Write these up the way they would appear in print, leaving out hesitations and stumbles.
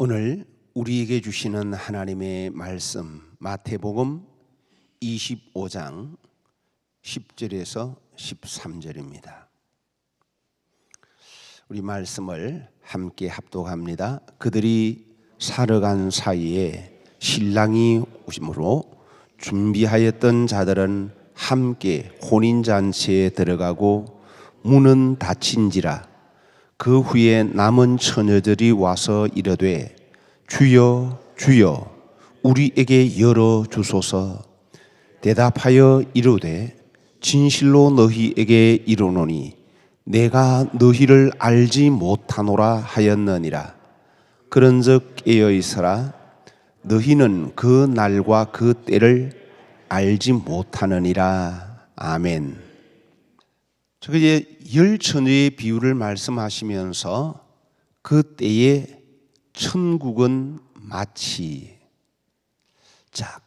오늘 우리에게 주시는 하나님의 말씀 마태복음 25장 10절에서 13절입니다. 우리 말씀을 함께 합독합니다. 그들이 살아간 사이에 신랑이 오심으로 준비하였던 자들은 함께 혼인잔치에 들어가고 문은 닫힌지라. 그 후에 남은 처녀들이 와서 이르되 주여 주여 우리에게 열어 주소서. 대답하여 이르되 진실로 너희에게 이르노니 내가 너희를 알지 못하노라 하였느니라. 그런즉 깨어 있으라. 너희는 그 날과 그 때를 알지 못하느니라. 아멘. 저게 이제 열 처녀의 비유를 말씀하시면서 그 때에 천국은 마치,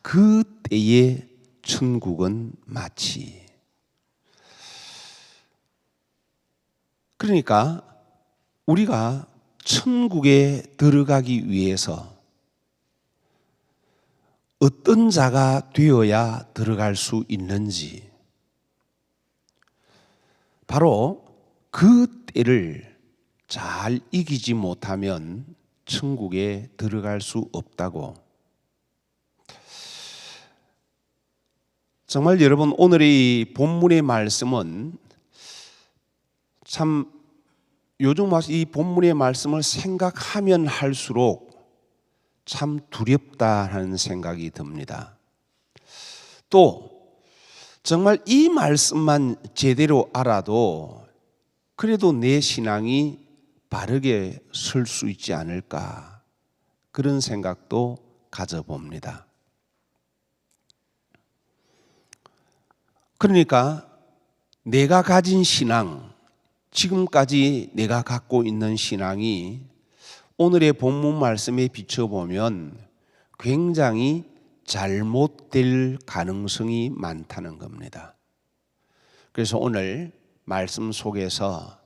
그 때에 천국은 마치. 그러니까 우리가 천국에 들어가기 위해서 어떤 자가 되어야 들어갈 수 있는지, 바로 그 때를 잘 이기지 못하면 천국에 들어갈 수 없다고. 정말 여러분, 오늘의 이 본문의 말씀은 참 요즘 이 본문의 말씀을 생각하면 할수록 참 두렵다는 생각이 듭니다. 또 정말 이 말씀만 제대로 알아도 그래도 내 신앙이 바르게 설 수 있지 않을까, 그런 생각도 가져봅니다. 그러니까 내가 가진 신앙, 지금까지 내가 갖고 있는 신앙이 오늘의 본문 말씀에 비춰보면 굉장히 잘못될 가능성이 많다는 겁니다. 그래서 오늘 말씀 속에서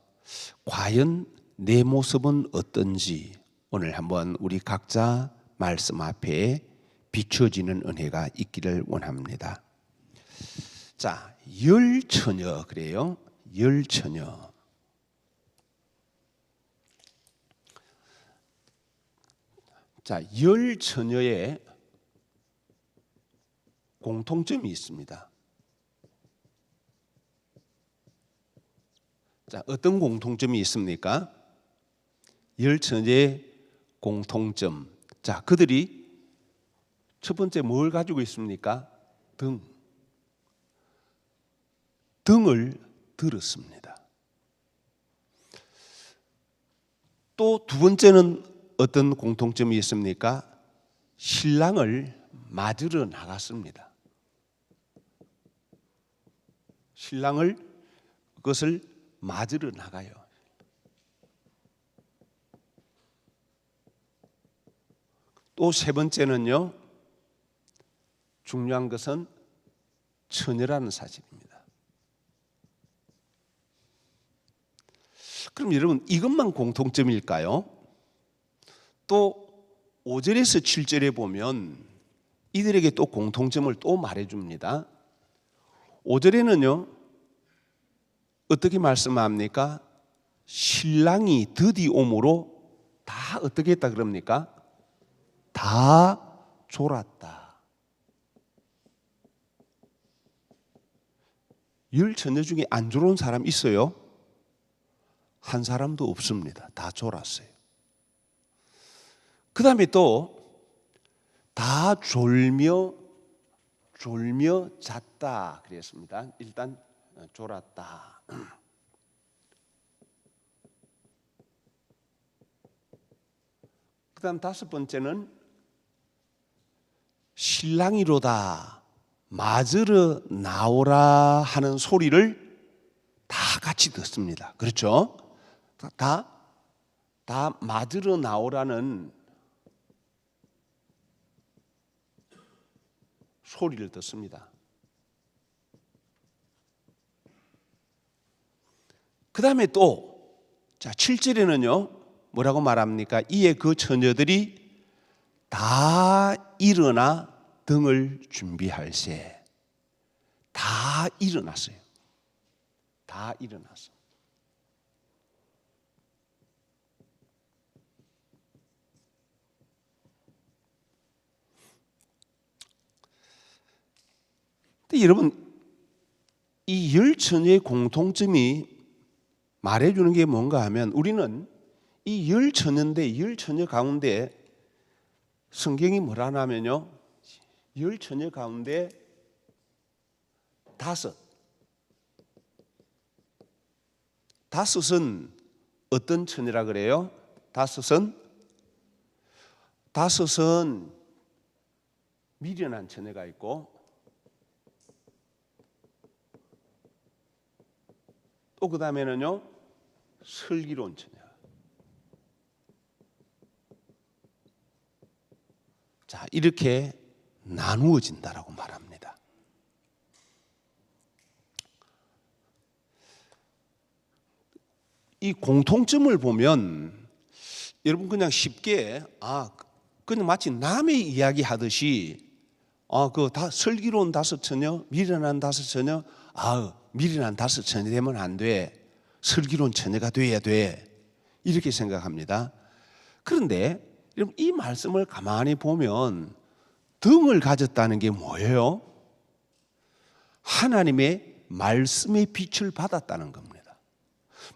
과연 내 모습은 어떤지 오늘 한번 우리 각자 말씀 앞에 비춰지는 은혜가 있기를 원합니다. 자, 열 처녀 그래요. 열 처녀. 자, 열 처녀의 공통점이 있습니다. 자, 어떤 공통점이 있습니까? 열 처녀의 공통점. 자, 그들이 첫 번째 뭘 가지고 있습니까? 등을 들었습니다. 또 두 번째는 어떤 공통점이 있습니까? 신랑을 맞으러 나갔습니다. 신랑을 그것을 맞으러 나가요. 또 세 번째는요, 중요한 것은 처녀라는 사실입니다. 그럼 여러분, 이것만 공통점일까요? 또 5절에서 7절에 보면 이들에게 또 공통점을 또 말해줍니다. 5절에는요 어떻게 말씀합니까? 신랑이 드디 오므로 다 어떻게 했다 그럽니까? 다 졸았다. 열 처녀 중에 안 졸은 사람 있어요? 한 사람도 없습니다. 다 졸았어요. 그 다음에 또 다 졸며 잤다 그랬습니다. 일단 졸았다. 그 다음 다섯 번째는 신랑이로다 맞으러 나오라 하는 소리를 다 같이 듣습니다. 그렇죠? 다 맞으러 나오라는 소리를 듣습니다. 그 다음에 또 7절에는요 뭐라고 말합니까? 이에 그 처녀들이 다 일어나 등을 준비할세. 다 일어났어요. 다 일어났어. 근데 여러분, 이 열 처녀의 공통점이 말해주는 게 뭔가 하면, 우리는 이 열 처녀인데 열 처녀 가운데 성경이 뭐라 하냐면요, 열 처녀 가운데 다섯은 어떤 처녀라 그래요? 다섯은 미련한 처녀가 있고, 또 그 다음에는요, 슬기로운 처녀. 자, 이렇게 나누어진다라고 말합니다. 이 공통점을 보면 여러분 그냥 쉽게 그냥 마치 남의 이야기 하듯이 그 다 슬기로운 다섯 처녀, 미련한 다섯 처녀, 미련한 다섯 처녀 되면 안 돼. 슬기로운 처녀가 돼야 돼. 이렇게 생각합니다. 그런데 여러분 이 말씀을 가만히 보면 등을 가졌다는 게 뭐예요? 하나님의 말씀의 빛을 받았다는 겁니다.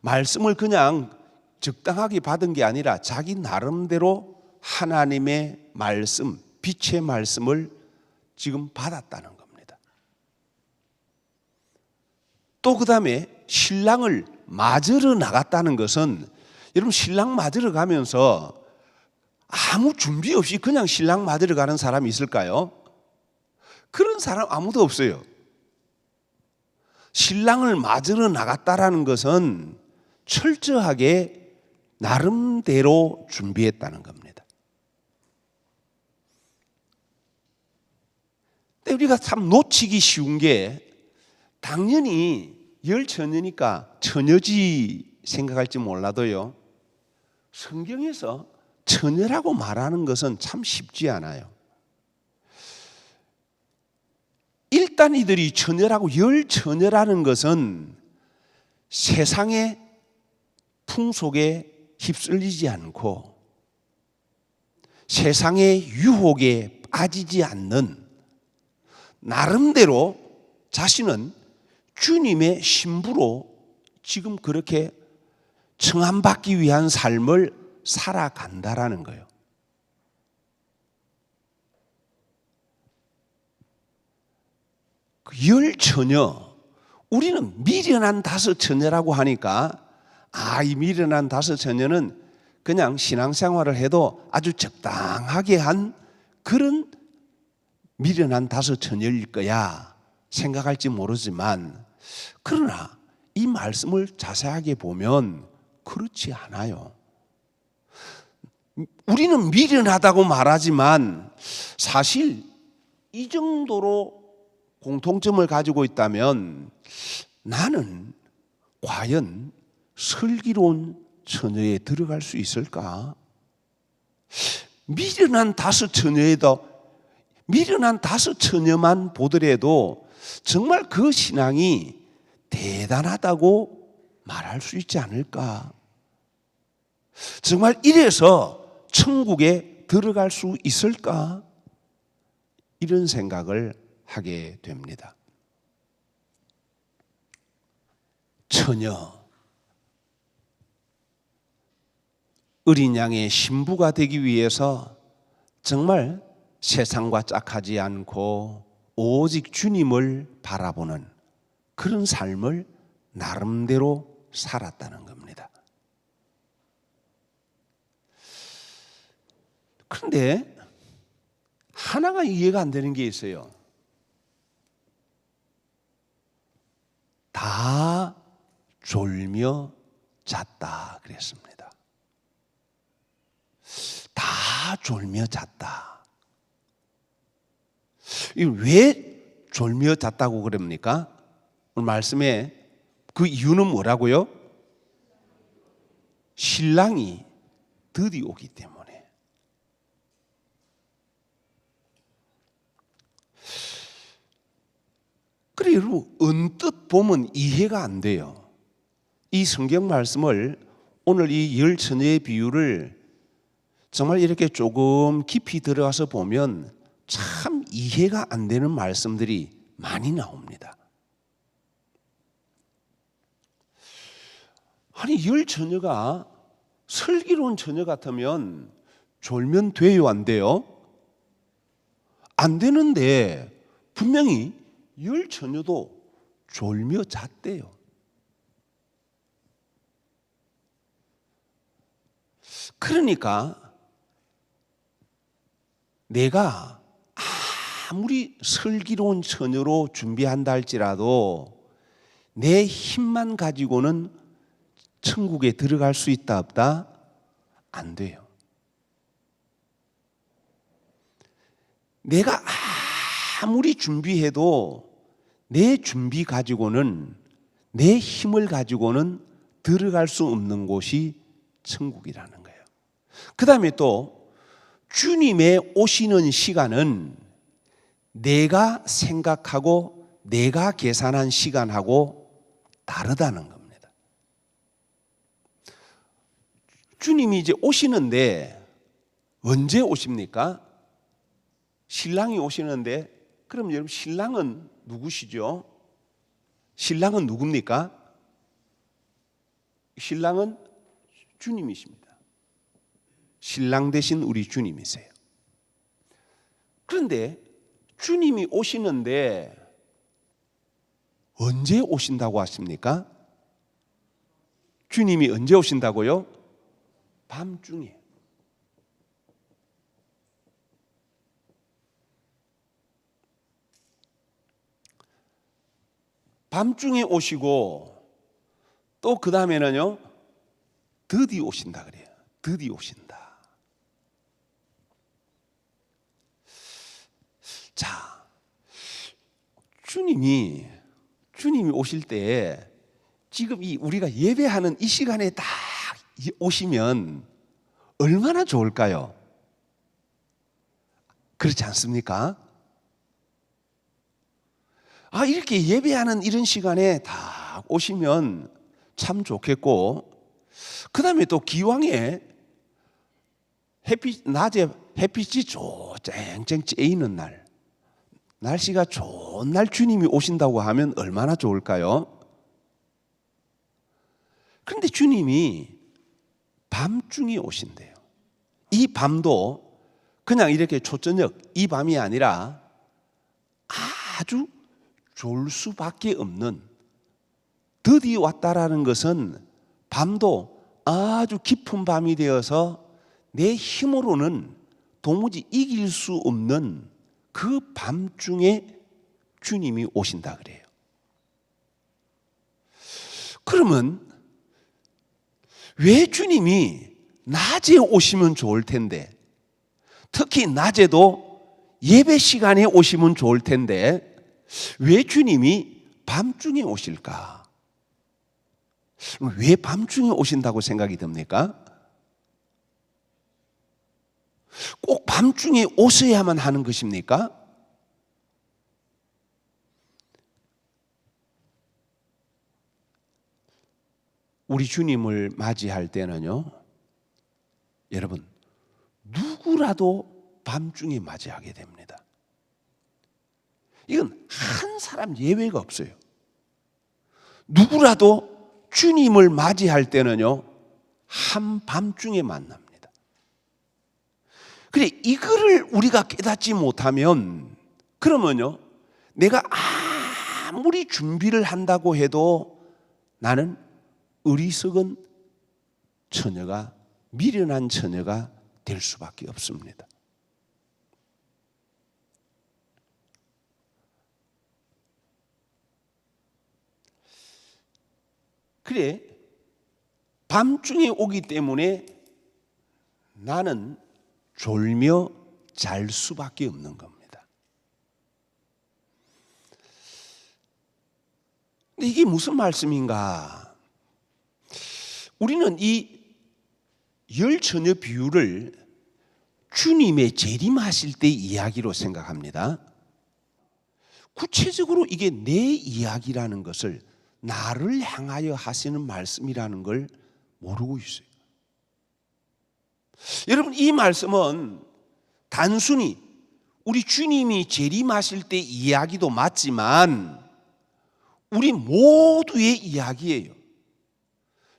말씀을 그냥 적당하게 받은 게 아니라 자기 나름대로 하나님의 말씀, 빛의 말씀을 지금 받았다는 겁니다. 또 그 다음에 신랑을 맞으러 나갔다는 것은, 여러분 신랑 맞으러 가면서 아무 준비 없이 그냥 신랑 맞으러 가는 사람이 있을까요? 그런 사람 아무도 없어요. 신랑을 맞으러 나갔다라는 것은 철저하게 나름대로 준비했다는 겁니다. 근데 우리가 참 놓치기 쉬운 게, 당연히 열 처녀니까 처녀지 생각할지 몰라도요, 성경에서 처녀라고 말하는 것은 참 쉽지 않아요. 일단 이들이 처녀라고, 열 처녀라는 것은 세상의 풍속에 휩쓸리지 않고 세상의 유혹에 빠지지 않는, 나름대로 자신은 주님의 신부로 지금 그렇게 청함받기 위한 삶을 살아간다라는 거예요. 열 처녀, 우리는 미련한 다섯 처녀라고 하니까 이 미련한 다섯 처녀는 그냥 신앙생활을 해도 아주 적당하게 한 그런 미련한 다섯 처녀일 거야 생각할지 모르지만, 그러나 이 말씀을 자세하게 보면 그렇지 않아요. 우리는 미련하다고 말하지만 사실 이 정도로 공통점을 가지고 있다면 나는 과연 슬기로운 처녀에 들어갈 수 있을까? 미련한 다섯 처녀만 보더라도 정말 그 신앙이 대단하다고 말할 수 있지 않을까? 정말 이래서 천국에 들어갈 수 있을까? 이런 생각을 하게 됩니다. 처녀, 어린 양의 신부가 되기 위해서 정말 세상과 짝하지 않고 오직 주님을 바라보는 그런 삶을 나름대로 살았다는 겁니다. 그런데 하나가 이해가 안 되는 게 있어요. 다 졸며 잤다 그랬습니다. 다 졸며 잤다. 왜 졸며 잤다고 그럽니까? 오늘 말씀에 그 이유는 뭐라고요? 신랑이 득이 오기 때문에. 그래 여러분, 언뜻 보면 이해가 안 돼요. 이 성경 말씀을, 오늘 이 열 처녀의 비유를 정말 이렇게 조금 깊이 들어가서 보면 참 이해가 안 되는 말씀들이 많이 나옵니다. 아니, 열 처녀가 슬기로운 처녀 같으면 졸면 돼요, 안 돼요? 안 되는데 분명히 열 처녀도 졸며 잤대요. 그러니까 내가 아무리 슬기로운 처녀로 준비한다 할지라도 내 힘만 가지고는 천국에 들어갈 수 있다 없다? 안 돼요. 내가 아무리 준비해도 내 준비 가지고는, 내 힘을 가지고는 들어갈 수 없는 곳이 천국이라는 거예요. 그 다음에 또 주님의 오시는 시간은 내가 생각하고 내가 계산한 시간하고 다르다는 겁니다. 주님이 이제 오시는데 언제 오십니까? 신랑이 오시는데, 그럼 여러분 신랑은 누구시죠? 신랑은 누굽니까? 신랑은 주님이십니다. 신랑 대신 우리 주님이세요. 그런데 주님이 오시는데 언제 오신다고 하십니까? 주님이 언제 오신다고요? 밤중에. 밤중에 오시고 또 그 다음에는요, 드디 오신다 그래요. 드디 오신다. 자, 주님이 오실 때 지금 우리가 예배하는 이 시간에 딱 오시면 얼마나 좋을까요? 그렇지 않습니까? 이렇게 예배하는 이런 시간에 딱 오시면 참 좋겠고, 그 다음에 또 기왕에 낮에 햇빛이 쨍쨍 쬐이는 날, 날씨가 좋은 날 주님이 오신다고 하면 얼마나 좋을까요? 그런데 주님이 밤중에 오신대요. 이 밤도 그냥 이렇게 초저녁 이 밤이 아니라 아주 졸 수밖에 없는, 드디어 왔다라는 것은 밤도 아주 깊은 밤이 되어서 내 힘으로는 도무지 이길 수 없는 그 밤중에 주님이 오신다 그래요. 그러면 왜 주님이 낮에 오시면 좋을 텐데, 특히 낮에도 예배 시간에 오시면 좋을 텐데 왜 주님이 밤중에 오실까? 왜 밤중에 오신다고 생각이 듭니까? 꼭 밤중에 오셔야만 하는 것입니까? 우리 주님을 맞이할 때는요, 여러분, 누구라도 밤중에 맞이하게 됩니다. 이건 한 사람 예외가 없어요. 누구라도 주님을 맞이할 때는요, 한밤중에 만납니다. 그래, 이거를 우리가 깨닫지 못하면, 그러면요, 내가 아무리 준비를 한다고 해도 나는 어리석은 처녀가, 미련한 처녀가 될 수밖에 없습니다. 그래, 밤중에 오기 때문에 나는 졸며 잘 수밖에 없는 겁니다. 근데 이게 무슨 말씀인가? 우리는 이 열 처녀 비유를 주님의 재림하실 때 이야기로 생각합니다. 구체적으로 이게 내 이야기라는 것을, 나를 향하여 하시는 말씀이라는 걸 모르고 있어요. 여러분, 이 말씀은 단순히 우리 주님이 재림하실 때 이야기도 맞지만 우리 모두의 이야기예요.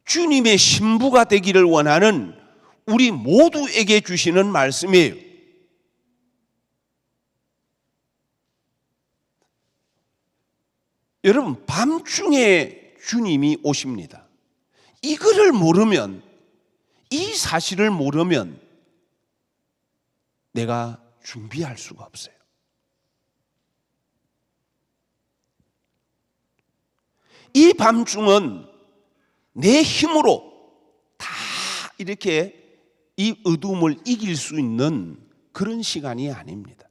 주님의 신부가 되기를 원하는 우리 모두에게 주시는 말씀이에요. 여러분, 밤중에 주님이 오십니다. 이거를 모르면, 이 사실을 모르면 내가 준비할 수가 없어요. 이 밤중은 내 힘으로 다 이렇게 이 어둠을 이길 수 있는 그런 시간이 아닙니다.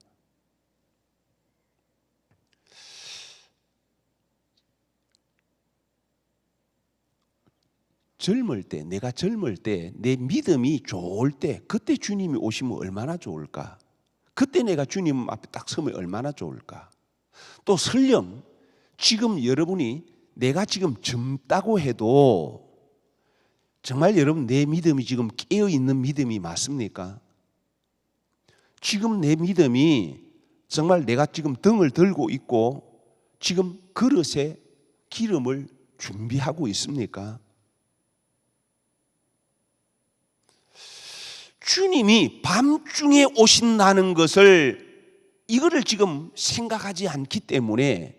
젊을 때, 내가 젊을 때, 내 믿음이 좋을 때, 그때 주님이 오시면 얼마나 좋을까? 그때 내가 주님 앞에 딱 서면 얼마나 좋을까? 또 설령 지금 여러분이, 내가 지금 젊다고 해도 정말 여러분, 내 믿음이 지금 깨어있는 믿음이 맞습니까? 지금 내 믿음이 정말 내가 지금 등을 들고 있고 지금 그릇에 기름을 준비하고 있습니까? 주님이 밤중에 오신다는 것을, 이거를 지금 생각하지 않기 때문에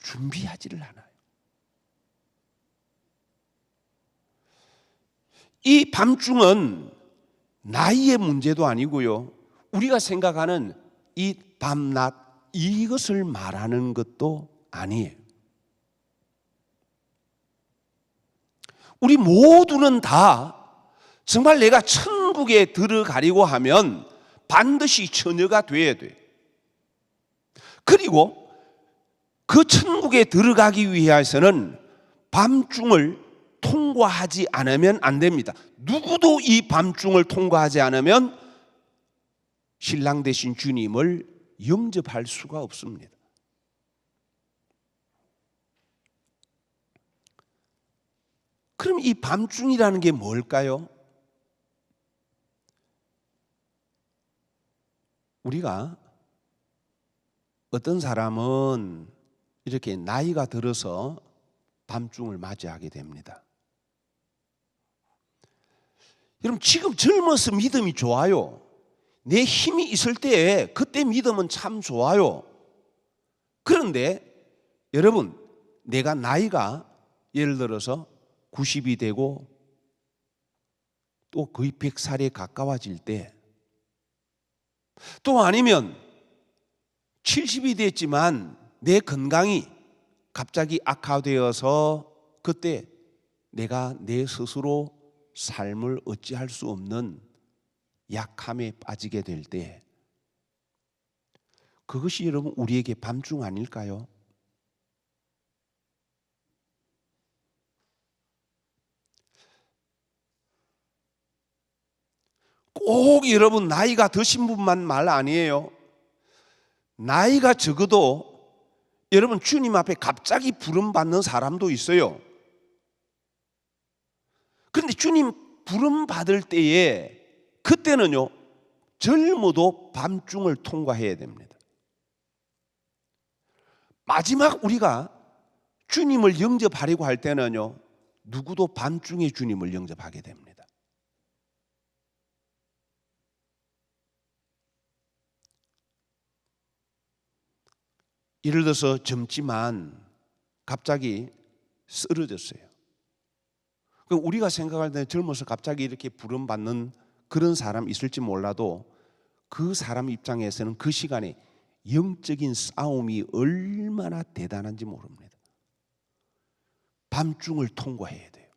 준비하지를 않아요. 이 밤중은 나이의 문제도 아니고요, 우리가 생각하는 이 밤낮, 이것을 말하는 것도 아니에요. 우리 모두는 다 정말 내가 천국에 들어가려고 하면 반드시 처녀가 돼야 돼. 그리고 그 천국에 들어가기 위해서는 밤중을 통과하지 않으면 안 됩니다. 누구도 이 밤중을 통과하지 않으면 신랑 되신 주님을 영접할 수가 없습니다. 그럼 이 밤중이라는 게 뭘까요? 우리가, 어떤 사람은 이렇게 나이가 들어서 밤중을 맞이하게 됩니다. 여러분, 지금 젊어서 믿음이 좋아요. 내 힘이 있을 때 그때 믿음은 참 좋아요. 그런데 여러분, 내가 나이가 예를 들어서 90이 되고 또 거의 100살에 가까워질 때, 또 아니면 70이 됐지만 내 건강이 갑자기 악화되어서 그때 내가 내 스스로 삶을 어찌할 수 없는 약함에 빠지게 될 때, 그것이 여러분 우리에게 밤중 아닐까요? 꼭 여러분 나이가 드신 분만 말 아니에요. 나이가 적어도 여러분 주님 앞에 갑자기 부름 받는 사람도 있어요. 그런데 주님 부름 받을 때에, 그때는요 젊어도 밤중을 통과해야 됩니다. 마지막 우리가 주님을 영접하려고 할 때는요, 누구도 밤중에 주님을 영접하게 됩니다. 예를 들어서 젊지만 갑자기 쓰러졌어요. 그럼 우리가 생각할 때 젊어서 갑자기 이렇게 부름받는 그런 사람 있을지 몰라도, 그 사람 입장에서는 그 시간에 영적인 싸움이 얼마나 대단한지 모릅니다. 밤중을 통과해야 돼요.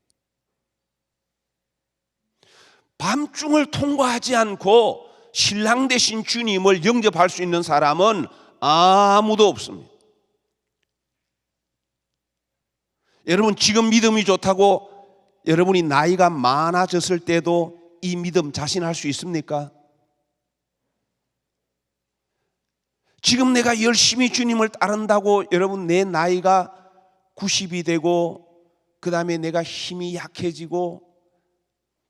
밤중을 통과하지 않고 신랑 되신 주님을 영접할 수 있는 사람은 아무도 없습니다. 여러분, 지금 믿음이 좋다고 여러분이 나이가 많아졌을 때도 이 믿음 자신할 수 있습니까? 지금 내가 열심히 주님을 따른다고 여러분 내 나이가 90이 되고 그 다음에 내가 힘이 약해지고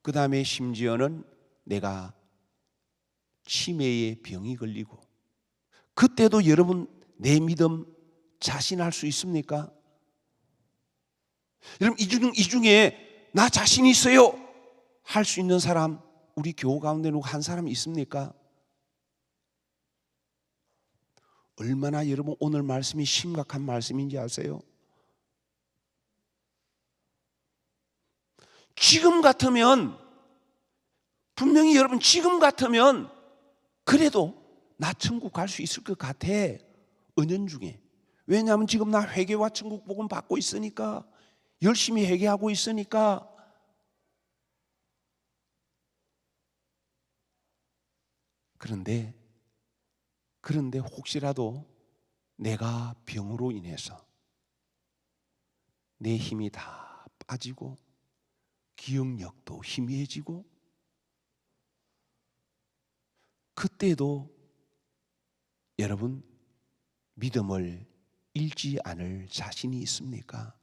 그 다음에 심지어는 내가 치매에 병이 걸리고 그때도 여러분 내 믿음 자신할 수 있습니까? 여러분 이 중에 나 자신 있어요 할 수 있는 사람 우리 교우 가운데 누구 한 사람 있습니까? 얼마나 여러분 오늘 말씀이 심각한 말씀인지 아세요? 지금 같으면 분명히 여러분 지금 같으면 그래도 나 천국 갈 수 있을 것 같아. 은연중에. 왜냐하면 지금 나 회개와 천국 복음 받고 있으니까 열심히 회개하고 있으니까. 그런데 혹시라도 내가 병으로 인해서 내 힘이 다 빠지고 기억력도 희미해지고 그때도 여러분 믿음을 잃지 않을 자신이 있습니까?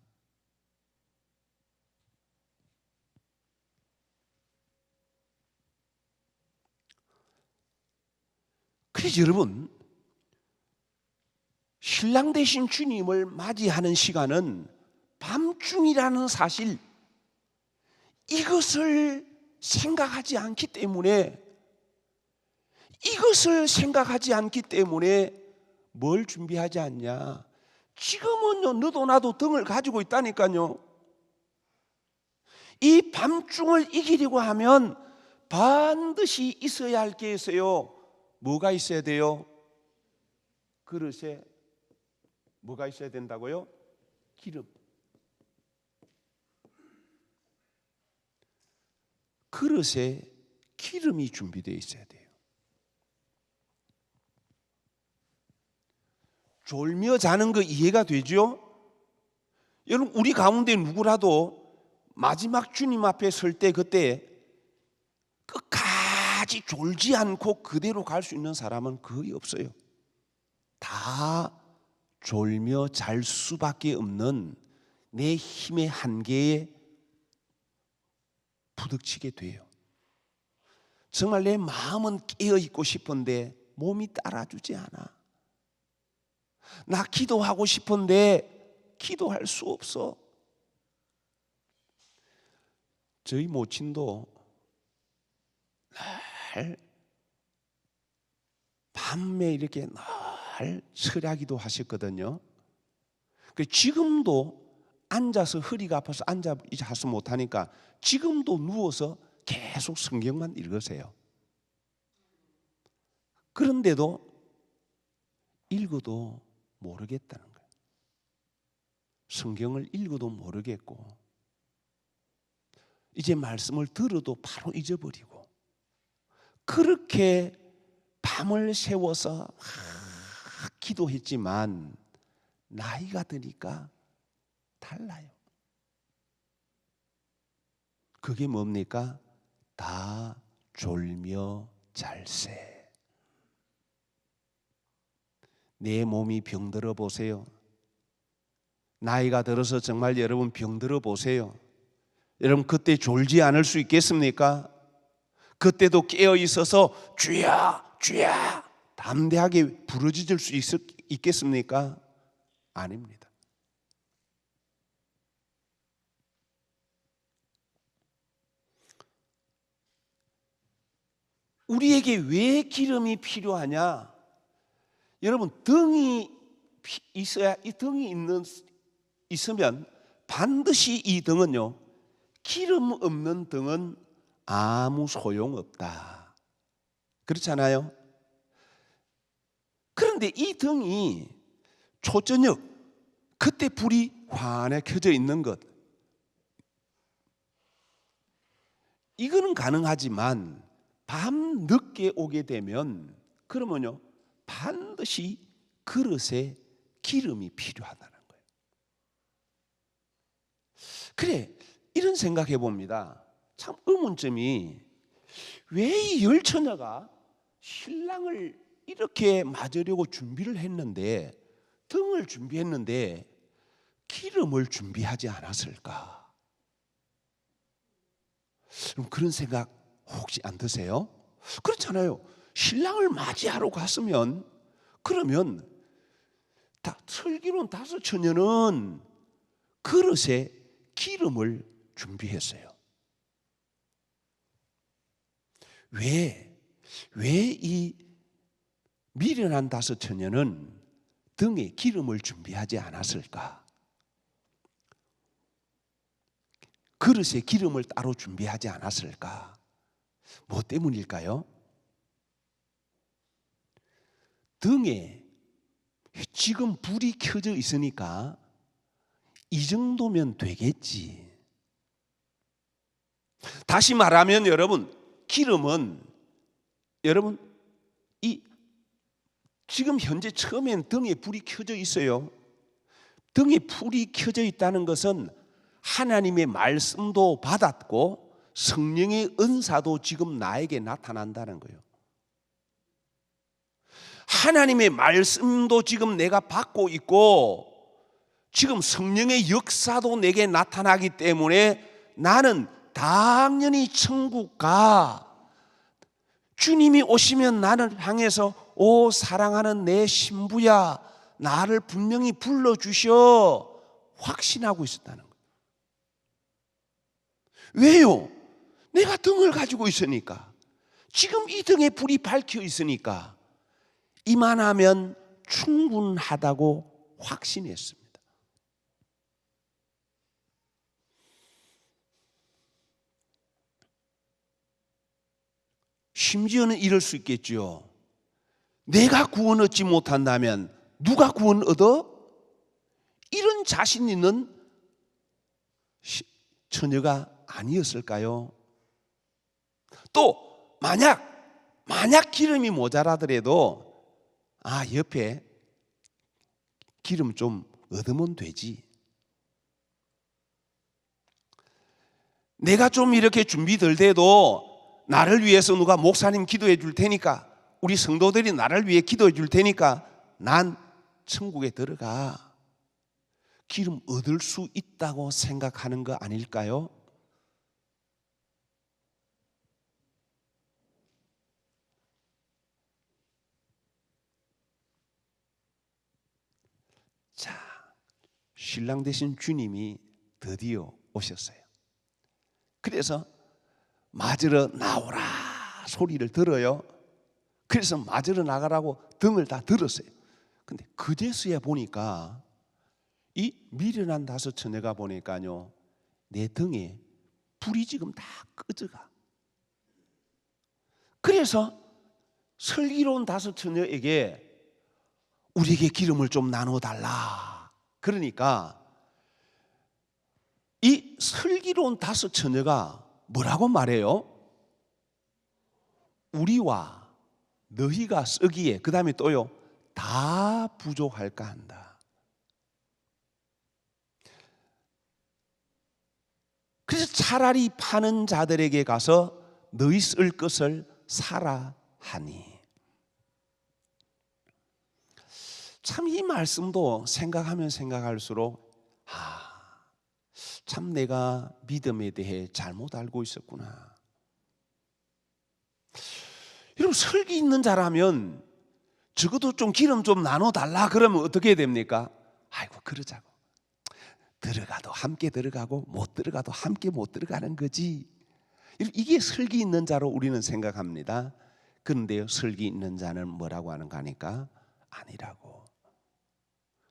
그래서 여러분 신랑 되신 주님을 맞이하는 시간은 밤중이라는 사실 이것을 생각하지 않기 때문에 뭘 준비하지 않냐? 지금은요 너도 나도 등을 가지고 있다니까요. 이 밤중을 이기려고 하면 반드시 있어야 할 게 있어요. 뭐가 있어야 돼요? 그릇에 뭐가 있어야 된다고요? 기름. 그릇에 기름이 준비되어 있어야 돼요. 졸며 자는 거 이해가 되죠? 여러분 우리 가운데 누구라도 마지막 주님 앞에 설 때 그때 끝까지 졸지 않고 그대로 갈 수 있는 사람은 거의 없어요. 다 졸며 잘 수밖에 없는 내 힘의 한계에 부딪히게 돼요. 정말 내 마음은 깨어있고 싶은데 몸이 따라주지 않아. 나 기도하고 싶은데 기도할 수 없어. 저희 모친도 날 밤에 이렇게 날 철야기도 하셨거든요. 지금도 앉아서 허리가 아파서 앉아서 못하니까 지금도 누워서 계속 성경만 읽으세요. 그런데도 읽어도 모르겠다는 거예요. 성경을 읽어도 모르겠고 이제 말씀을 들어도 바로 잊어버리고 그렇게 밤을 새워서 기도했지만 나이가 드니까 달라요. 그게 뭡니까? 다 졸며 잘세. 내 몸이 병들어 보세요. 나이가 들어서 정말 여러분 병들어 보세요. 여러분 그때 졸지 않을 수 있겠습니까? 그때도 깨어 있어서 주야 주야 담대하게 부르짖을 수 있겠습니까? 아닙니다. 우리에게 왜 기름이 필요하냐? 여러분 등이 있어야 이 등이 있으면 반드시 이 등은요 기름 없는 등은 아무 소용없다. 그렇잖아요. 그런데 이 등이 초저녁 그때 불이 환하게 켜져 있는 것 이거는 가능하지만 밤 늦게 오게 되면 그러면요 반드시 그릇에 기름이 필요하다는 거예요. 그래 이런 생각해 봅니다. 참 의문점이 왜 이 열 처녀가 신랑을 이렇게 맞으려고 준비를 했는데, 등을 준비했는데 기름을 준비하지 않았을까? 그럼 그런 생각 혹시 안 드세요? 그렇잖아요. 신랑을 맞이하러 갔으면, 그러면 슬기로운 다섯 처녀는 그릇에 기름을 준비했어요. 왜 이 미련한 다섯 처녀는 등에 기름을 준비하지 않았을까? 그릇에 기름을 따로 준비하지 않았을까? 뭐 때문일까요? 등에 지금 불이 켜져 있으니까 이 정도면 되겠지. 다시 말하면 여러분, 기름은 여러분 이 지금 현재 처음엔 등에 불이 켜져 있어요. 등에 불이 켜져 있다는 것은 하나님의 말씀도 받았고 성령의 은사도 지금 나에게 나타난다는 거예요. 하나님의 말씀도 지금 내가 받고 있고 지금 성령의 역사도 내게 나타나기 때문에 나는 당연히 천국 가. 주님이 오시면 나를 향해서 오 사랑하는 내 신부야, 나를 분명히 불러주셔 확신하고 있었다는 거예요. 왜요? 내가 등을 가지고 있으니까, 지금 이 등에 불이 밝혀 있으니까 이만하면 충분하다고 확신했습니다. 심지어는 이럴 수 있겠죠. 내가 구원 얻지 못한다면 누가 구원 얻어? 이런 자신 있는 처녀가 아니었을까요? 또 만약 기름이 모자라더라도 옆에 기름 좀 얻으면 되지. 내가 좀 이렇게 준비될 때도 나를 위해서 누가 목사님 기도해 줄 테니까, 우리 성도들이 나를 위해 기도해 줄 테니까 난 천국에 들어가. 기름 얻을 수 있다고 생각하는 거 아닐까요? 자, 신랑 되신 주님이 드디어 오셨어요. 그래서 맞으러 나오라 소리를 들어요. 그래서 맞으러 나가라고 등을 다 들었어요. 근데 그제서야 보니까 이 미련한 다섯 처녀가 보니까요, 내 등에 불이 지금 다 꺼져가. 그래서 슬기로운 다섯 처녀에게 우리에게 기름을 좀 나눠달라. 그러니까 이 슬기로운 다섯 처녀가 뭐라고 말해요? 우리와 너희가 쓰기에, 그 다음에 또요, 다 부족할까 한다. 그래서 차라리 파는 자들에게 가서 너희 쓸 것을 사라 하니. 참 이 말씀도 생각하면 생각할수록 참 내가 믿음에 대해 잘못 알고 있었구나. 여러분, 설기 있는 자라면 적어도 좀 기름 좀 나눠달라 그러면 어떻게 됩니까? 아이고 그러자고. 들어가도 함께 들어가고 못 들어가도 함께 못 들어가는 거지. 이게 설기 있는 자로 우리는 생각합니다. 그런데요, 설기 있는 자는 뭐라고 하는가 하니까 아니라고.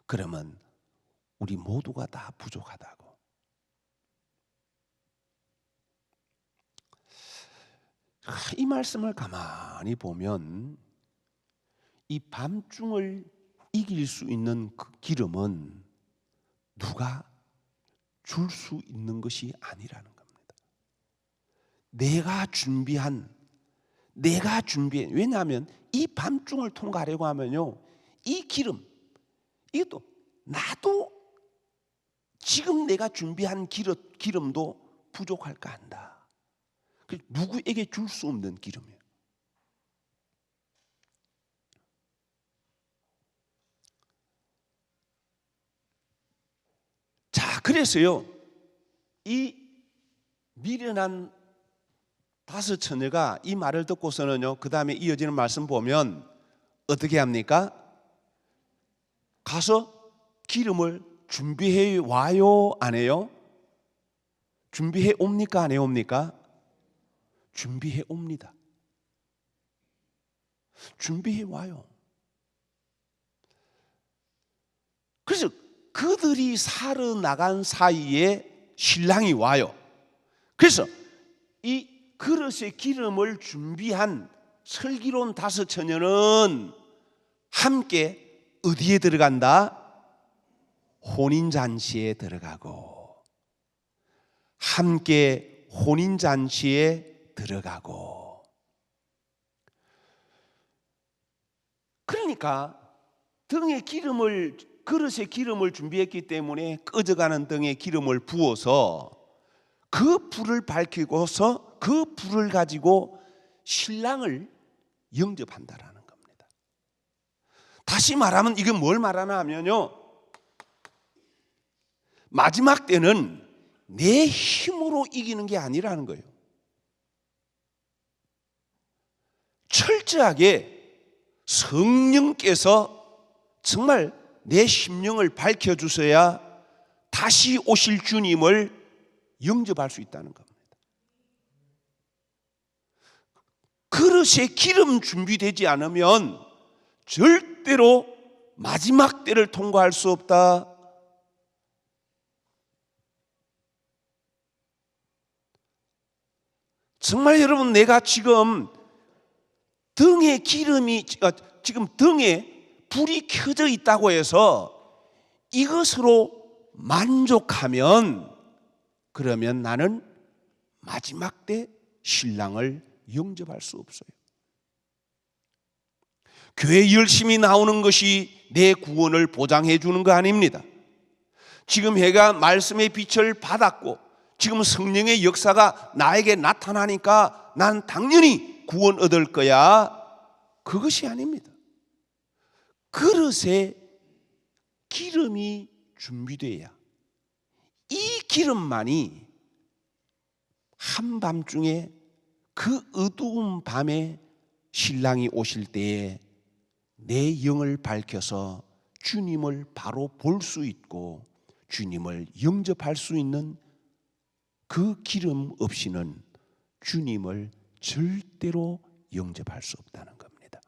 그러면 우리 모두가 다 부족하다고. 이 말씀을 가만히 보면 이 밤중을 이길 수 있는 그 기름은 누가 줄 수 있는 것이 아니라는 겁니다. 내가 준비한, 왜냐하면 이 밤중을 통과하려고 하면요, 이 기름, 이것도 나도 지금 내가 준비한 기름도 부족할까 한다. 누구에게 줄 수 없는 기름이에요. 자, 그래서요, 이 미련한 다섯 처녀가 이 말을 듣고서는요, 그 다음에 이어지는 말씀 보면 어떻게 합니까? 가서 기름을 준비해 와요, 안 해요? 준비해 옵니까, 안 해 옵니까? 준비해 옵니다. 준비해 와요. 그래서 그들이 사러 나간 사이에 신랑이 와요. 그래서 이 그릇에 기름을 준비한 슬기로운 다섯 처녀는 함께 어디에 들어간다? 혼인잔치에 들어가고, 함께 혼인잔치에 들어가고. 그러니까 등에 기름을, 그릇에 기름을 준비했기 때문에 꺼져가는 등에 기름을 부어서 그 불을 밝히고서 그 불을 가지고 신랑을 영접한다라는 겁니다. 다시 말하면 이게 뭘 말하나 하면요, 마지막 때는 내 힘으로 이기는 게 아니라는 거예요. 철저하게 성령께서 정말 내 심령을 밝혀주셔야 다시 오실 주님을 영접할 수 있다는 겁니다. 그릇에 기름 준비되지 않으면 절대로 마지막 때를 통과할 수 없다. 정말 여러분, 내가 지금 등에 기름이, 지금 등에 불이 켜져 있다고 해서 이것으로 만족하면, 그러면 나는 마지막 때 신랑을 영접할 수 없어요. 교회 열심히 나오는 것이 내 구원을 보장해 주는 거 아닙니다. 지금 내가 말씀의 빛을 받았고 지금 성령의 역사가 나에게 나타나니까 난 당연히 구원 얻을 거야, 그것이 아닙니다. 그릇에 기름이 준비돼야 이 기름만이 한밤중에 그 어두운 밤에 신랑이 오실 때에 내 영을 밝혀서 주님을 바로 볼 수 있고 주님을 영접할 수 있는 그 기름 없이는 주님을 절대로 영접할 수 없다는 겁니다.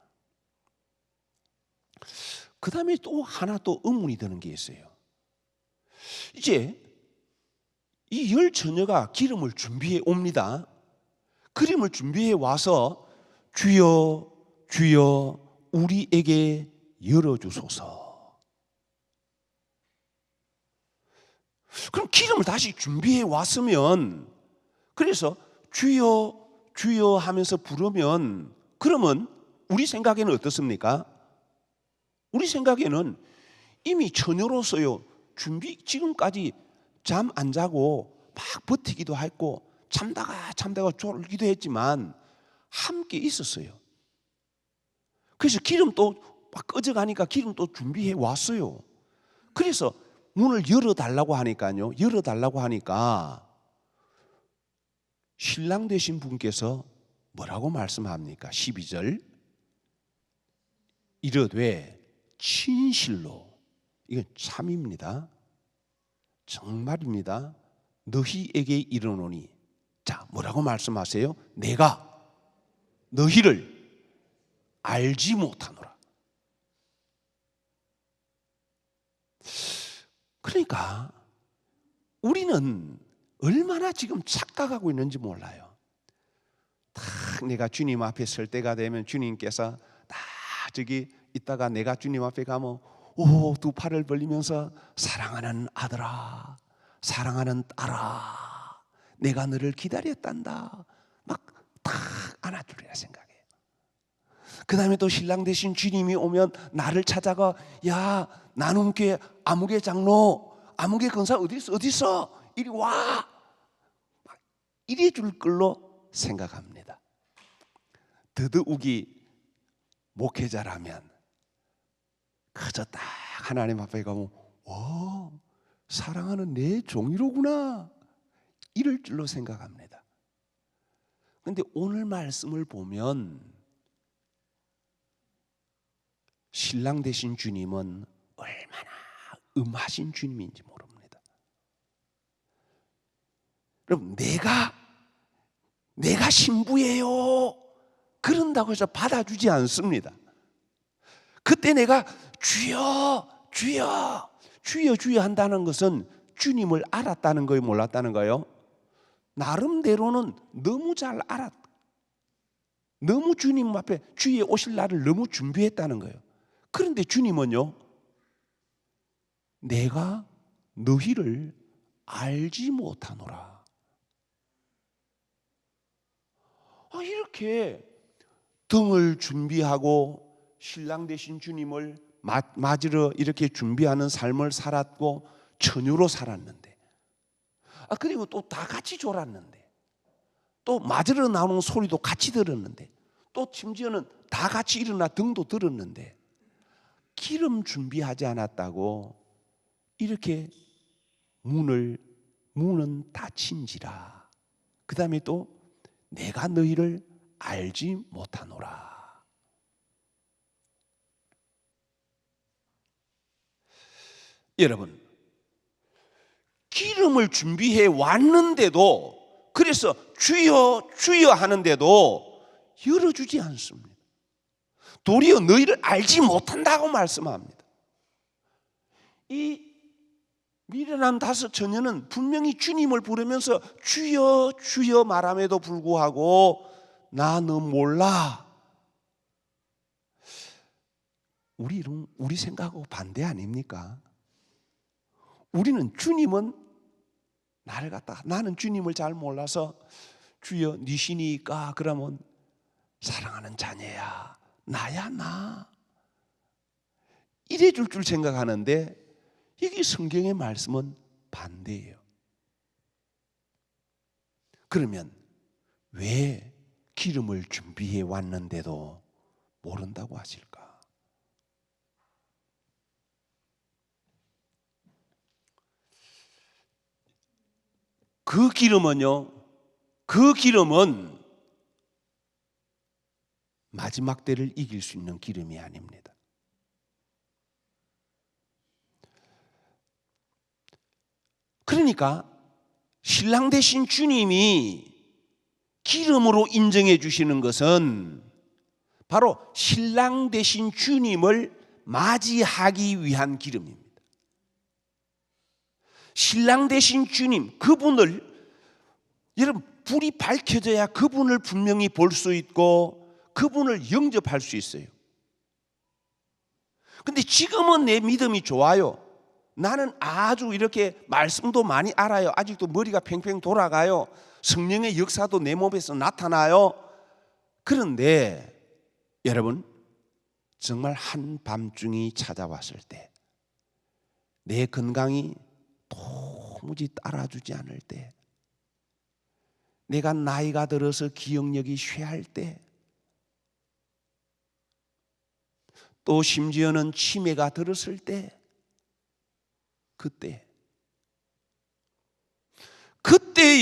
그 다음에 또 하나 또 의문이 드는 게 있어요. 이제 이 열 처녀가 기름을 준비해 옵니다. 기름을 준비해 와서 주여 주여 우리에게 열어주소서. 그럼 기름을 다시 준비해 왔으면, 그래서 주여 주여 하면서 부르면, 그러면 우리 생각에는 어떻습니까? 우리 생각에는 이미 처녀로서요, 지금까지 잠 안 자고 막 버티기도 했고 참다가 졸기도 했지만 함께 있었어요. 그래서 기름 또 막 꺼져가니까 기름 또 준비해 왔어요. 그래서 문을 열어달라고 하니까요, 열어달라고 하니까 신랑 되신 분께서 뭐라고 말씀합니까? 12절, 이르되 진실로, 이건 참입니다, 정말입니다, 너희에게 이르노니. 자, 뭐라고 말씀하세요? 내가 너희를 알지 못하노라. 그러니까 우리는 얼마나 지금 착각하고 있는지 몰라요. 딱 내가 주님 앞에 설 때가 되면 주님께서 딱 저기 있다가 내가 주님 앞에 가면 두 팔을 벌리면서 사랑하는 아들아, 사랑하는 딸아, 내가 너를 기다렸단다, 막 딱 안아주리라 생각해요. 그 다음에 또 신랑 되신 주님이 오면 나를 찾아가, 야 나눔교회 아무개 장로, 아무개 권사 어디 있어 이리 와, 이래 줄 걸로 생각합니다. 더더욱이 목회자라면 그저 딱 하나님 앞에 가면 사랑하는 내 종이로구나 이럴 줄로 생각합니다. 그런데 오늘 말씀을 보면 신랑 되신 주님은 얼마나 음하신 주님인지 모릅니다. 여러분, 내가 신부예요 그런다고 해서 받아주지 않습니다. 그때 내가 주여 주여 주여 주여 한다는 것은 주님을 알았다는 거예요, 몰랐다는 거예요? 나름대로는 너무 잘 알았다. 너무 주님 앞에 주의 오실 날을 너무 준비했다는 거예요. 그런데 주님은요, 내가 너희를 알지 못하노라. 이렇게 등을 준비하고 신랑 되신 주님을 맞으러 이렇게 준비하는 삶을 살았고 처녀로 살았는데, 그리고 또 다 같이 졸았는데, 또 맞으러 나오는 소리도 같이 들었는데, 또 심지어는 다 같이 일어나 등도 들었는데 기름 준비하지 않았다고 이렇게 문은 닫힌지라. 그 다음에 또 내가 너희를 알지 못하노라. 여러분, 기름을 준비해 왔는데도, 그래서 주여 주여 하는데도 열어주지 않습니다. 도리어 너희를 알지 못한다고 말씀합니다. 이 미련한 다섯 처녀는 분명히 주님을 부르면서 주여 주여 말함에도 불구하고 나 너 몰라. 우리 생각하고 반대 아닙니까? 우리는 주님은 나를 갖다가, 나는 주님을 잘 몰라서 주여 네 신이니까 그러면 사랑하는 자녀야, 나야 나 이래 줄 생각하는데, 이게 성경의 말씀은 반대예요. 그러면 왜 기름을 준비해 왔는데도 모른다고 하실까? 그 기름은 마지막 때를 이길 수 있는 기름이 아닙니다. 그러니까 신랑 되신 주님이 기름으로 인정해 주시는 것은 바로 신랑 되신 주님을 맞이하기 위한 기름입니다. 신랑 되신 주님, 그분을, 여러분, 불이 밝혀져야 그분을 분명히 볼 수 있고 그분을 영접할 수 있어요. 근데 지금은 내 믿음이 좋아요. 나는 아주 이렇게 말씀도 많이 알아요. 아직도 머리가 팽팽 돌아가요. 성령의 역사도 내 몸에서 나타나요. 그런데 여러분, 정말 한밤중이 찾아왔을 때, 내 건강이 도무지 따라주지 않을 때, 내가 나이가 들어서 기억력이 쇠할 때, 또 심지어는 치매가 들었을 때, 그때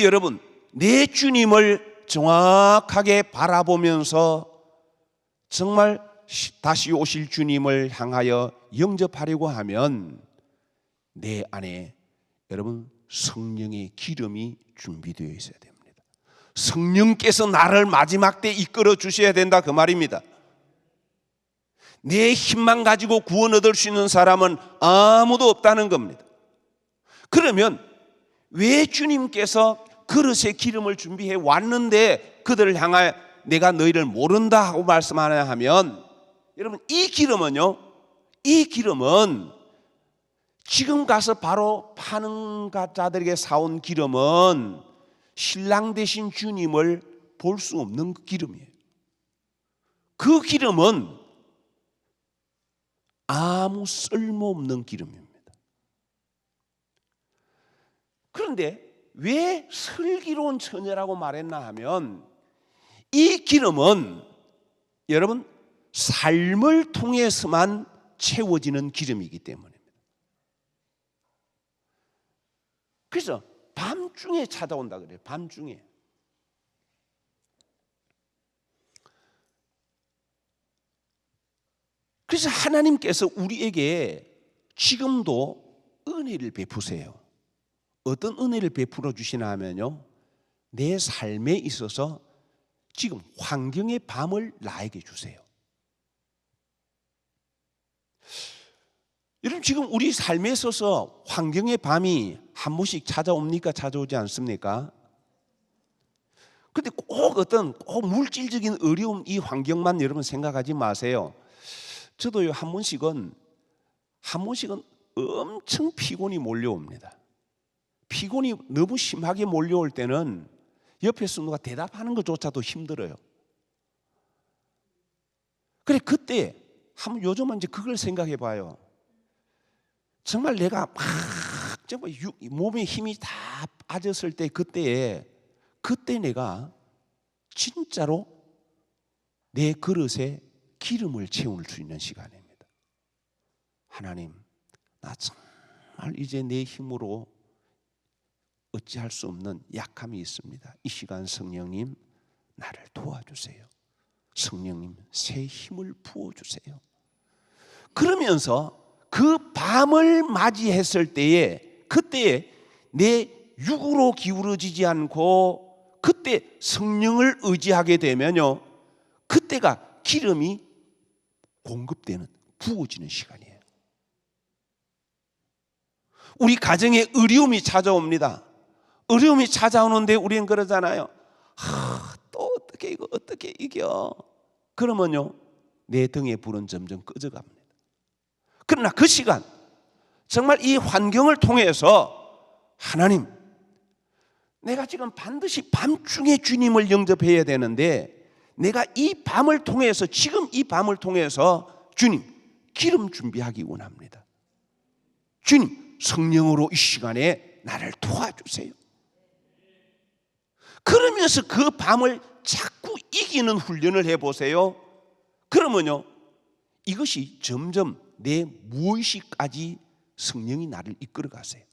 여러분, 내 주님을 정확하게 바라보면서 정말 다시 오실 주님을 향하여 영접하려고 하면 내 안에 여러분 성령의 기름이 준비되어 있어야 됩니다. 성령께서 나를 마지막 때 이끌어 주셔야 된다, 그 말입니다. 내 힘만 가지고 구원 얻을 수 있는 사람은 아무도 없다는 겁니다. 그러면 왜 주님께서 그릇에 기름을 준비해 왔는데 그들을 향하여 내가 너희를 모른다 하고 말씀하냐 하면, 여러분, 이 기름은 지금 가서 바로 파는 자들에게 사온 기름은 신랑 되신 주님을 볼 수 없는 기름이에요. 그 기름은 아무 쓸모없는 기름입니다. 그런데 왜 슬기로운 처녀라고 말했나 하면, 이 기름은 여러분 삶을 통해서만 채워지는 기름이기 때문입니다. 그래서 밤중에 찾아온다 그래요. 밤중에. 그래서 하나님께서 우리에게 지금도 은혜를 베푸세요. 어떤 은혜를 베풀어 주시나 하면요, 내 삶에 있어서 지금 환경의 밤을 나에게 주세요. 여러분, 지금 우리 삶에 있어서 환경의 밤이 한 번씩 찾아옵니까? 찾아오지 않습니까? 근데 꼭 물질적인 어려움, 이 환경만 여러분 생각하지 마세요. 저도요, 한 번씩은 엄청 피곤이 몰려옵니다. 피곤이 너무 심하게 몰려올 때는 옆에서 누가 대답하는 것조차도 힘들어요. 그래, 그때 요즘은 이제 그걸 생각해 봐요. 정말 내가 정말 몸에 힘이 다 빠졌을 때, 그때 내가 진짜로 내 그릇에 기름을 채울 수 있는 시간입니다. 하나님, 나 정말 이제 내 힘으로 어찌할 수 없는 약함이 있습니다. 이 시간 성령님, 나를 도와주세요. 성령님, 새 힘을 부어주세요. 그러면서 그 밤을 맞이했을 때에, 그때에 내 육으로 기울어지지 않고 그때 성령을 의지하게 되면요, 그때가 기름이 공급되는, 부어지는 시간이에요. 우리 가정에 어려움이 찾아옵니다. 어려움이 찾아오는데 우리는 그러잖아요. 또 어떻게 이겨? 그러면요, 내 등의 불은 점점 꺼져갑니다. 그러나 그 시간, 정말 이 환경을 통해서 하나님, 내가 지금 반드시 밤중에 주님을 영접해야 되는데, 내가 이 밤을 통해서, 지금 이 밤을 통해서 주님, 기름 준비하기 원합니다. 주님, 성령으로 이 시간에 나를 도와주세요. 그러면서 그 밤을 자꾸 이기는 훈련을 해보세요. 그러면요, 이것이 점점 내 무의식까지 성령이 나를 이끌어 가세요.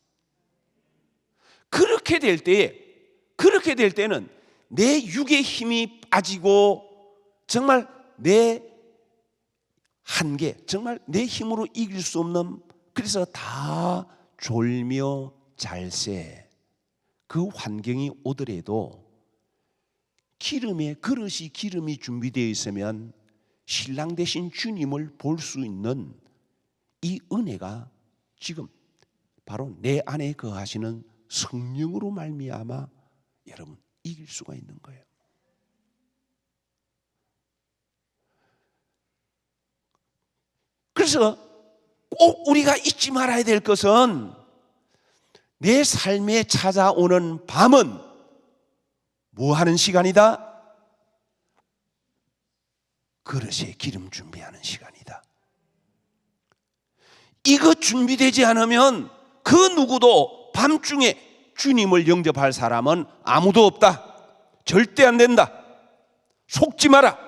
그렇게 될 때는 내 육의 힘이 빠지고 정말 내 한계, 정말 내 힘으로 이길 수 없는, 그래서 다 졸며 잘세, 그 환경이 오더라도 그릇이 준비되어 있으면 신랑 되신 주님을 볼 수 있는 이 은혜가 지금 바로 내 안에 거하시는 성령으로 말미암아 여러분 이길 수가 있는 거예요. 그래서 꼭 우리가 잊지 말아야 될 것은, 내 삶에 찾아오는 밤은 뭐 하는 시간이다? 그릇에 기름 준비하는 시간이다. 이거 준비되지 않으면 그 누구도 밤중에 주님을 영접할 사람은 아무도 없다. 절대 안 된다. 속지 마라.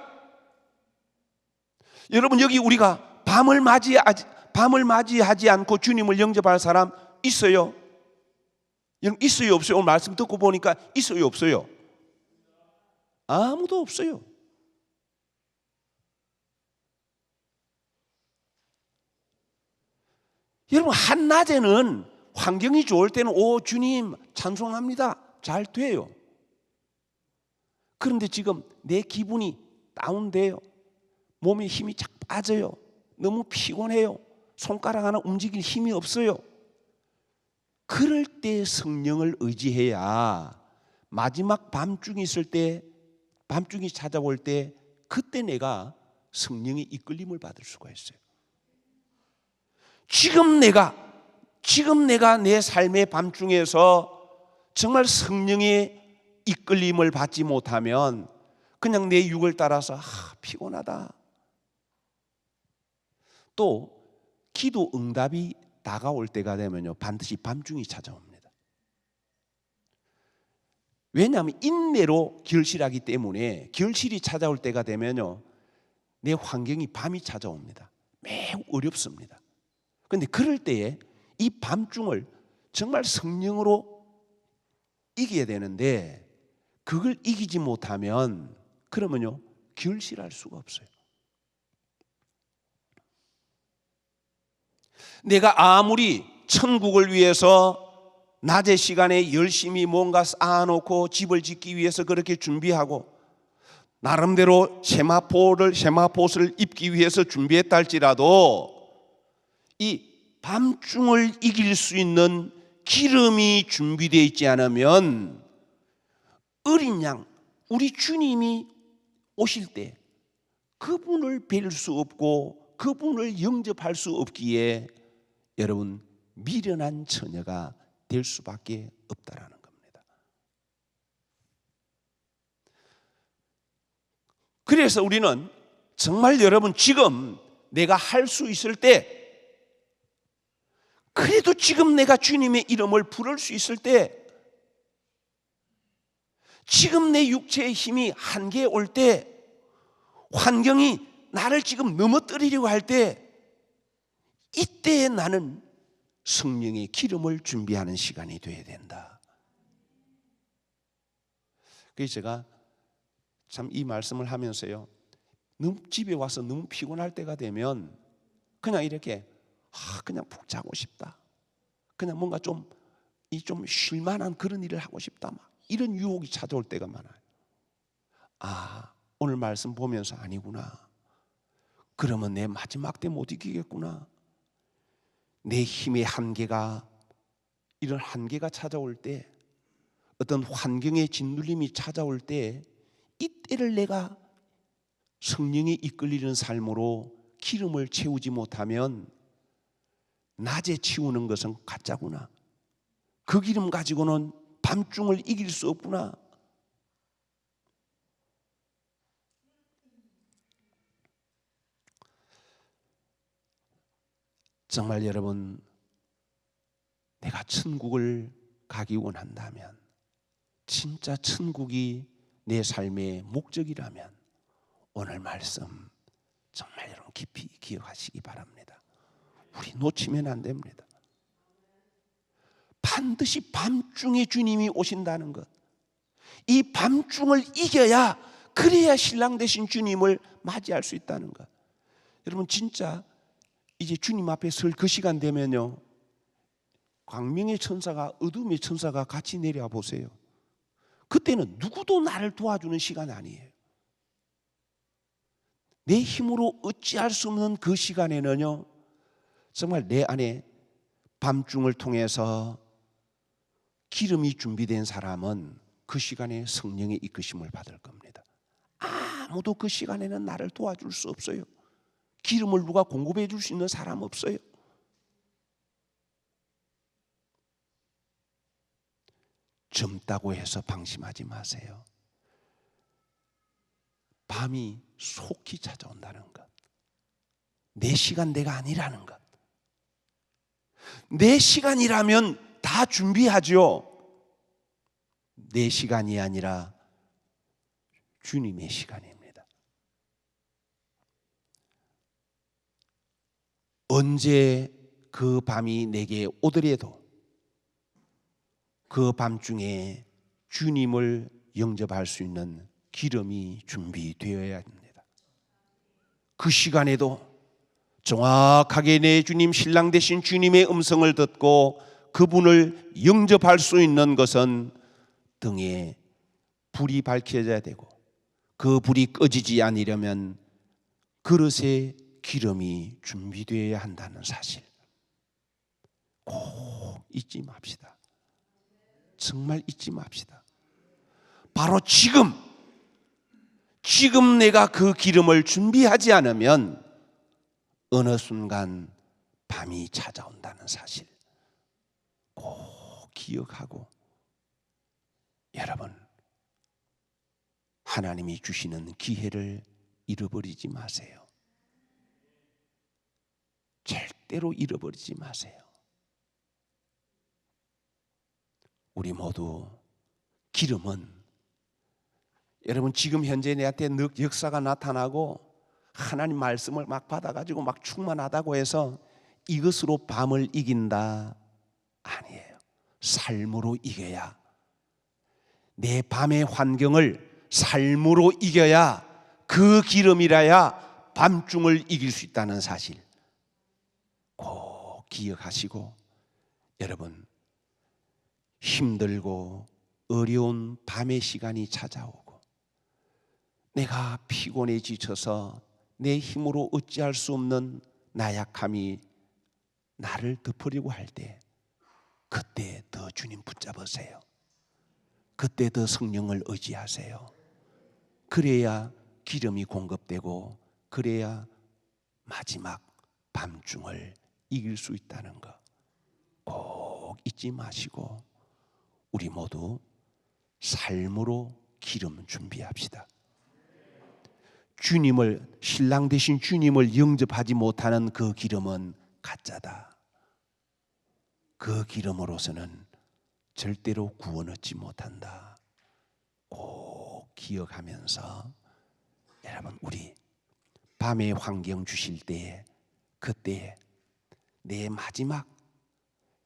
여러분, 여기 우리가 밤을 맞이하지 않고 주님을 영접할 사람 있어요? 여러분, 있어요, 없어요? 오늘 말씀 듣고 보니까 있어요, 없어요? 아무도 없어요. 여러분, 한낮에는 환경이 좋을 때는 주님 찬송합니다, 잘 돼요. 그런데 지금 내 기분이 다운돼요. 몸에 힘이 착 빠져요. 너무 피곤해요. 손가락 하나 움직일 힘이 없어요. 그럴 때 성령을 의지해야 마지막 밤중이 있을 때, 밤중이 찾아올 때, 그때 내가 성령의 이끌림을 받을 수가 있어요. 지금 내가 내 삶의 밤중에서 정말 성령의 이끌림을 받지 못하면 그냥 내 육을 따라서 피곤하다. 또 기도 응답이 다가올 때가 되면요, 반드시 밤중이 찾아옵니다. 왜냐하면 인내로 결실하기 때문에 결실이 찾아올 때가 되면요, 내 환경이 밤이 찾아옵니다. 매우 어렵습니다. 그런데 그럴 때에 이 밤중을 정말 성령으로 이겨야 되는데, 그걸 이기지 못하면 그러면요 결실할 수가 없어요. 내가 아무리 천국을 위해서 낮의 시간에 열심히 뭔가 쌓아놓고 집을 짓기 위해서 그렇게 준비하고 나름대로 세마포옷을 입기 위해서 준비했다 할지라도 이 밤중을 이길 수 있는 기름이 준비되어 있지 않으면 어린 양, 우리 주님이 오실 때 그분을 뵐 수 없고 그분을 영접할 수 없기에 여러분 미련한 처녀가 될 수밖에 없다라는 겁니다. 그래서 우리는 정말 여러분 지금 내가 할 수 있을 때, 그래도 지금 내가 주님의 이름을 부를 수 있을 때, 지금 내 육체의 힘이 한계에 올 때, 환경이 나를 지금 넘어뜨리려고 할 때, 이때에 나는 성령의 기름을 준비하는 시간이 되어야 된다. 그래서 제가 참 이 말씀을 하면서요, 너무 집에 와서 너무 피곤할 때가 되면 그냥 이렇게 그냥 푹 자고 싶다, 그냥 뭔가 좀 쉴만한 그런 일을 하고 싶다, 막 이런 유혹이 찾아올 때가 많아요. 오늘 말씀 보면서 아니구나, 그러면 내 마지막 때 못 이기겠구나, 내 힘의 한계가, 이런 한계가 찾아올 때, 어떤 환경의 짓눌림이 찾아올 때, 이때를 내가 성령에 이끌리는 삶으로 기름을 채우지 못하면 낮에 치우는 것은 가짜구나, 그 기름 가지고는 밤중을 이길 수 없구나. 정말 여러분, 내가 천국을 가기 원한다면, 진짜 천국이 내 삶의 목적이라면 오늘 말씀 정말 여러분 깊이 기억하시기 바랍니다. 우리 놓치면 안 됩니다. 반드시 밤중에 주님이 오신다는 것, 이 밤중을 이겨야, 그래야 신랑 되신 주님을 맞이할 수 있다는 것. 여러분 진짜 이제 주님 앞에 설 그 시간 되면요, 광명의 천사가 어둠의 천사가 같이 내려와 보세요. 그때는 누구도 나를 도와주는 시간 아니에요. 내 힘으로 어찌할 수 없는 그 시간에는요, 정말 내 안에 밤중을 통해서 기름이 준비된 사람은 그 시간에 성령의 이끄심을 받을 겁니다. 아무도 그 시간에는 나를 도와줄 수 없어요. 기름을 누가 공급해 줄 수 있는 사람 없어요. 젊다고 해서 방심하지 마세요. 밤이 속히 찾아온다는 것, 내 시간 내가 아니라는 것. 내 시간이라면 다 준비하죠. 내 시간이 아니라 주님의 시간입니다. 언제 그 밤이 내게 오더라도 그 밤중에 주님을 영접할 수 있는 기름이 준비되어야 합니다. 그 시간에도 정확하게 내 주님, 신랑 되신 주님의 음성을 듣고 그분을 영접할 수 있는 것은 등에 불이 밝혀져야 되고, 그 불이 꺼지지 않으려면 그릇에 기름이 준비되어야 한다는 사실 꼭 잊지 맙시다. 정말 잊지 맙시다. 바로 지금 내가 그 기름을 준비하지 않으면 어느 순간 밤이 찾아온다는 사실 꼭 기억하고, 여러분 하나님이 주시는 기회를 잃어버리지 마세요. 절대로 잃어버리지 마세요. 우리 모두 기름은 여러분 지금 현재 내한테 역사가 나타나고 하나님 말씀을 막 받아가지고 막 충만하다고 해서 이것으로 밤을 이긴다 아니에요. 삶으로 이겨야, 내 밤의 환경을 삶으로 이겨야, 그 기름이라야 밤중을 이길 수 있다는 사실 꼭 기억하시고, 여러분 힘들고 어려운 밤의 시간이 찾아오고 내가 피곤해 지쳐서 내 힘으로 어찌할 수 없는 나약함이 나를 덮으려고 할 때, 그때 더 주님 붙잡으세요. 그때 더 성령을 의지하세요. 그래야 기름이 공급되고, 그래야 마지막 밤중을 이길 수 있다는 거 꼭 잊지 마시고, 우리 모두 삶으로 기름 준비합시다. 주님을, 신랑 되신 주님을 영접하지 못하는 그 기름은 가짜다. 그 기름으로서는 절대로 구원 얻지 못한다. 꼭 기억하면서 여러분, 우리 밤의 환경 주실 때에, 그때 내 마지막,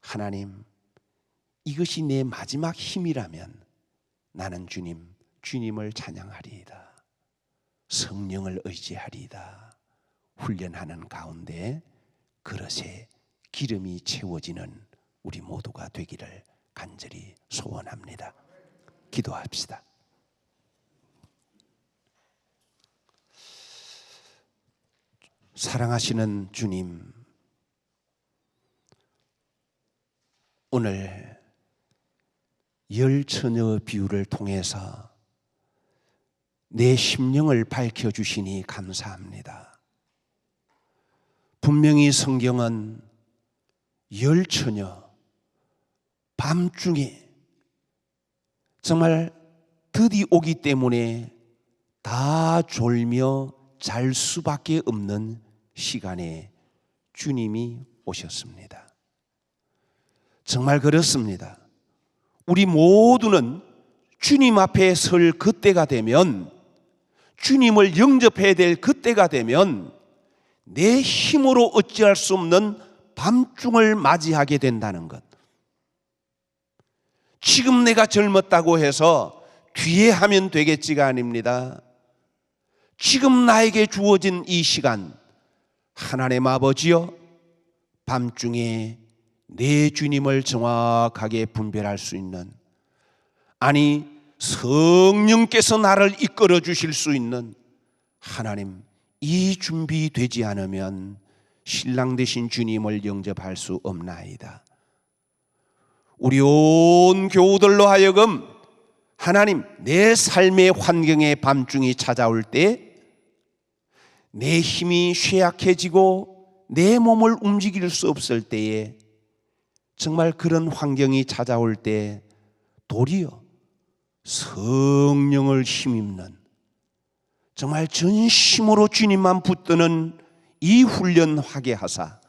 하나님 이것이 내 마지막 힘이라면 나는 주님을 찬양하리이다, 성령을 의지하리이다 훈련하는 가운데 그릇에 기름이 채워지는 우리 모두가 되기를 간절히 소원합니다. 기도합시다. 사랑하시는 주님, 오늘 열 처녀 비유를 통해서 내 심령을 밝혀주시니 감사합니다. 분명히 성경은 열 처녀, 밤중에 정말 드디 오기 때문에 다 졸며 잘 수밖에 없는 시간에 주님이 오셨습니다. 정말 그렇습니다. 우리 모두는 주님 앞에 설 그때가 되면, 주님을 영접해야 될 그때가 되면 내 힘으로 어찌할 수 없는 밤중을 맞이하게 된다는 것. 지금 내가 젊었다고 해서 뒤에 하면 되겠지가 아닙니다. 지금 나에게 주어진 이 시간, 하나님 아버지여, 밤중에 내 주님을 정확하게 분별할 수 있는, 아니 성령께서 나를 이끌어 주실 수 있는, 하나님 이 준비되지 않으면 신랑 되신 주님을 영접할 수 없나이다. 우리 온 교우들로 하여금 하나님, 내 삶의 환경에 밤중이 찾아올 때 내 힘이 쇠약해지고 내 몸을 움직일 수 없을 때에, 정말 그런 환경이 찾아올 때 도리어 성령을 힘입는, 정말 전심으로 주님만 붙드는 이 훈련하게 하사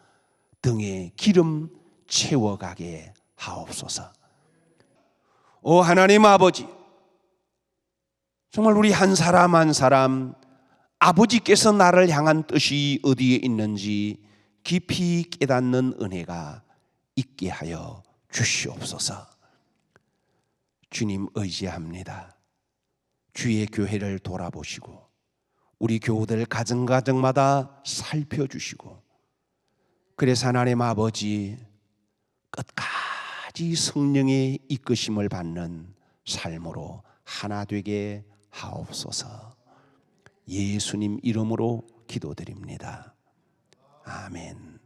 등에 기름 채워가게 하옵소서. 오 하나님 아버지, 정말 우리 한 사람 한 사람 아버지께서 나를 향한 뜻이 어디에 있는지 깊이 깨닫는 은혜가 있게 하여 주시옵소서. 주님 의지합니다. 주의 교회를 돌아보시고 우리 교우들 가정가정마다 살펴주시고, 그래서 하나님 아버지 끝까지 성령의 이끄심을 받는 삶으로 하나 되게 하옵소서. 예수님 이름으로 기도드립니다. 아멘.